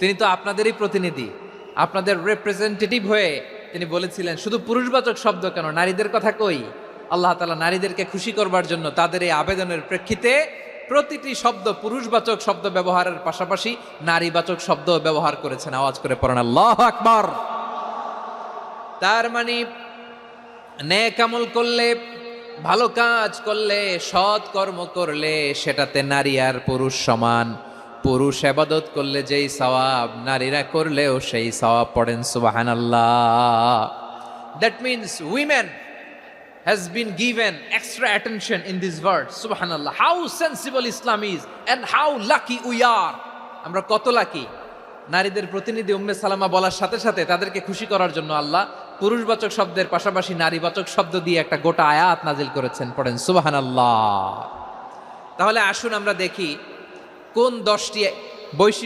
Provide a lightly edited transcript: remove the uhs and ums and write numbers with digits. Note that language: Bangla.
তিনি তো আপনাদেরই প্রতিনিধি, আপনাদের রিপ্রেজেন্টেটিভ হয়ে তিনি বলেছিলেন শুধু পুরুষবাচক শব্দ কেন, নারীদের কথা কই। আল্লাহ তাআলা নারীদেরকে খুশি করবার জন্য তাদের এই আবেদনের প্রেক্ষিতে প্রতিটি শব্দ পুরুষবাচক শব্দ ব্যবহারের পাশাপাশি নারীবাচক শব্দ ব্যবহার করেছেন। আওয়াজ করে পড়েন আল্লাহু আকবার। তার মানে নেক আমল করলে, ভালো কাজ করলে, সৎ কর্ম করলে সেটাতে নারী আর পুরুষ সমান। পুরুষ ইবাদত করলে যেই সওয়াব, নারীরা করলেও সেই সওয়াব। পড়েন সুবহানাল্লাহ। That means women has been given extra attention in this verse. Subhanallah, how sensible Islam is and how lucky we are. আমরা কত লাকি। নারীদের প্রতিনিধি উম্মে সালামা বলার সাথে সাথে তাদেরকে খুশি করার জন্য আল্লাহ পুরুষবাচক শব্দের পাশাপাশি নারীবাচক শব্দ দিয়ে একটা গোটা আয়াত নাজিল করেছেন। পড়েন সুবহানাল্লাহ। তাহলে আসুন আমরা দেখি কোন 10টি বৈশিষ্ট্য